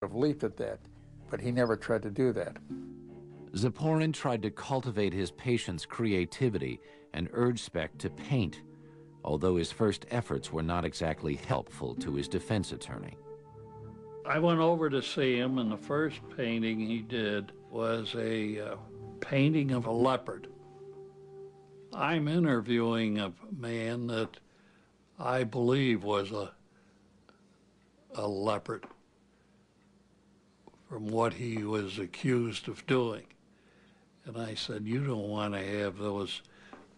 have leaped at that, but he never tried to do that. Zaporin tried to cultivate his patient's creativity and urged Speck to paint, although his first efforts were not exactly helpful to his defense attorney. I went over to see him, and the first painting he did was a painting of a leopard. I'm interviewing a man that I believe was a leopard from what he was accused of doing. And I said, you don't want to have those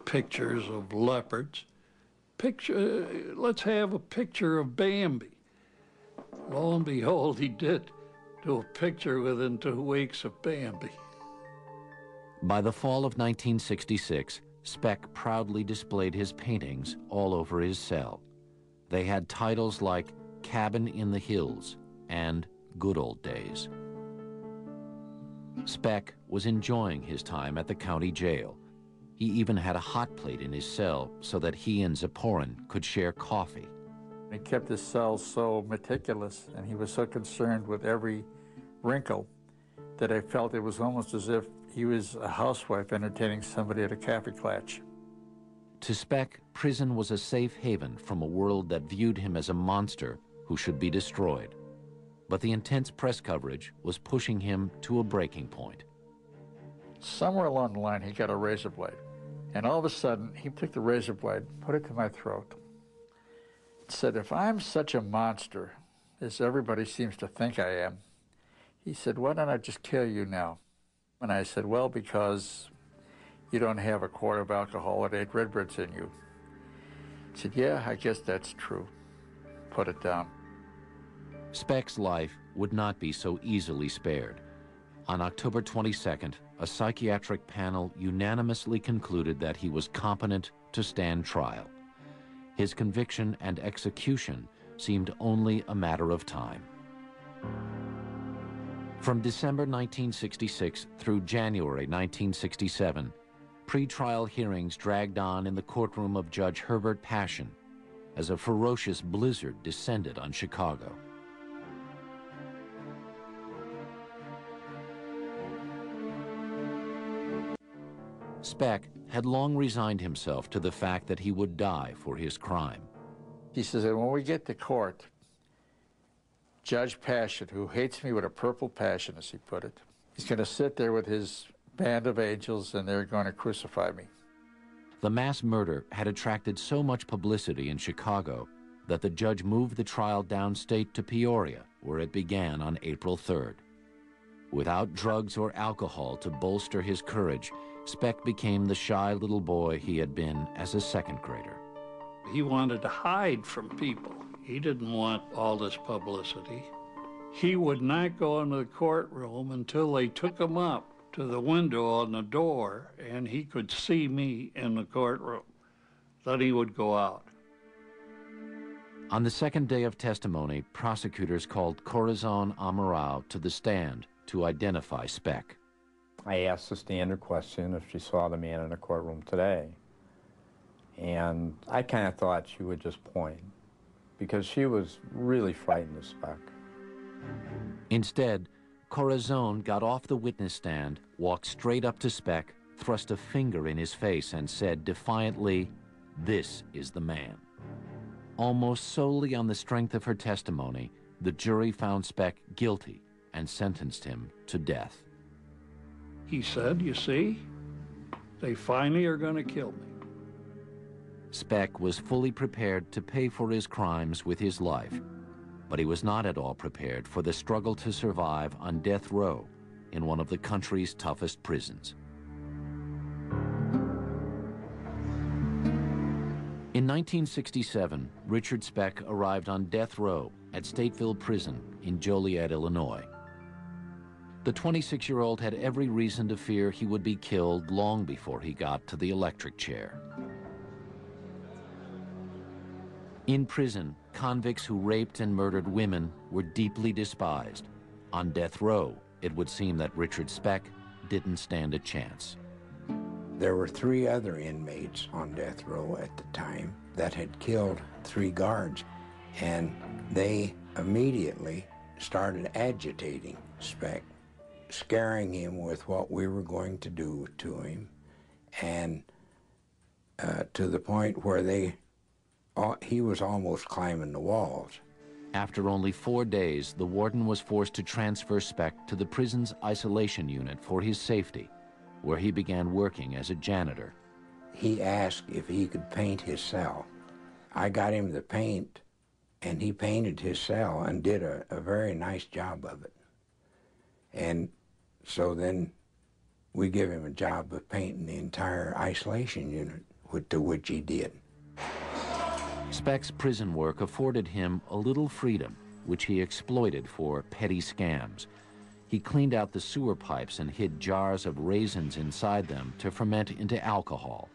pictures of leopards. Let's have a picture of Bambi. Lo and behold, he did do a picture within 2 weeks of Bambi. By the fall of 1966, Speck proudly displayed his paintings all over his cell. They had titles like Cabin in the Hills and Good Old Days. Speck was enjoying his time at the county jail. He even had a hot plate in his cell so that he and Zaporin could share coffee. He kept his cell so meticulous, and he was so concerned with every wrinkle that I felt it was almost as if he was a housewife entertaining somebody at a cafe clutch. To Speck, prison was a safe haven from a world that viewed him as a monster who should be destroyed. But the intense press coverage was pushing him to a breaking point. Somewhere along the line, he got a razor blade. And all of a sudden, he took the razor blade, put it to my throat, said, if I'm such a monster, as everybody seems to think I am, he said, why don't I just kill you now? And I said, well, because you don't have a quart of alcohol and 8 Redbirds in you. He said, yeah, I guess that's true. Put it down. Speck's life would not be so easily spared. On October 22nd, a psychiatric panel unanimously concluded that he was competent to stand trial. His conviction and execution seemed only a matter of time. From December 1966 through January 1967, pre-trial hearings dragged on in the courtroom of Judge Herbert Passion as a ferocious blizzard descended on Chicago. Speck had long resigned himself to the fact that he would die for his crime. He says, when we get to court, Judge Passion, who hates me with a purple passion, as he put it, he's going to sit there with his band of angels, and they're going to crucify me. The mass murder had attracted so much publicity in Chicago that the judge moved the trial downstate to Peoria, where it began on April 3rd. Without drugs or alcohol to bolster his courage, Speck became the shy little boy he had been as a second grader. He wanted to hide from people. He didn't want all this publicity. He would not go into the courtroom until they took him up to the window on the door and he could see me in the courtroom. Then he would go out. On the second day of testimony, prosecutors called Corazon Amaral to the stand to identify Speck. I asked the standard question if she saw the man in the courtroom today. And I kind of thought she would just point, because she was really frightened of Speck. Instead, Corazon got off the witness stand, walked straight up to Speck, thrust a finger in his face, and said defiantly, "This is the man." Almost solely on the strength of her testimony, the jury found Speck guilty and sentenced him to death. He said, you see, they finally are going to kill me. Speck was fully prepared to pay for his crimes with his life, but he was not at all prepared for the struggle to survive on death row in one of the country's toughest prisons. In 1967, Richard Speck arrived on death row at Stateville Prison in Joliet, Illinois. The 26-year-old had every reason to fear he would be killed long before he got to the electric chair. In prison, convicts who raped and murdered women were deeply despised. On death row, it would seem that Richard Speck didn't stand a chance. There were 3 other inmates on death row at the time that had killed 3 guards, and they immediately started agitating Speck, scaring him with what we were going to do to him, and to the point where he was almost climbing the walls. After only 4 days, the warden was forced to transfer Speck to the prison's isolation unit for his safety, where he began working as a janitor. He asked if he could paint his cell. I got him the paint, and he painted his cell and did a very nice job of it. And so then we give him a job of painting the entire isolation unit, to which he did. Speck's prison work afforded him a little freedom, which he exploited for petty scams. He cleaned out the sewer pipes and hid jars of raisins inside them to ferment into alcohol.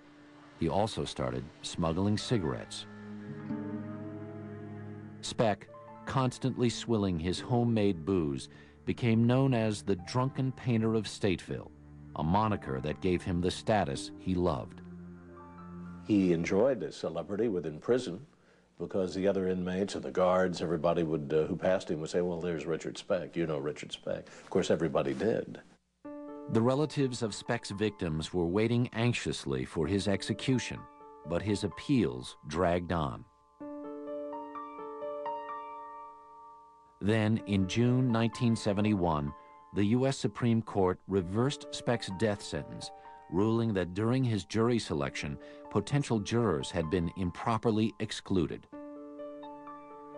He also started smuggling cigarettes. Speck, constantly swilling his homemade booze, became known as the drunken painter of Stateville, a moniker that gave him the status he loved. He enjoyed his celebrity within prison because the other inmates and the guards, everybody would, who passed him would say, well, there's Richard Speck. You know Richard Speck. Of course, everybody did. The relatives of Speck's victims were waiting anxiously for his execution, but his appeals dragged on. Then, in June 1971, the U.S. Supreme Court reversed Speck's death sentence, ruling that during his jury selection, potential jurors had been improperly excluded.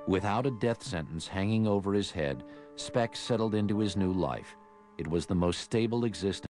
Without a death sentence hanging over his head, Speck settled into his new life. It was the most stable existence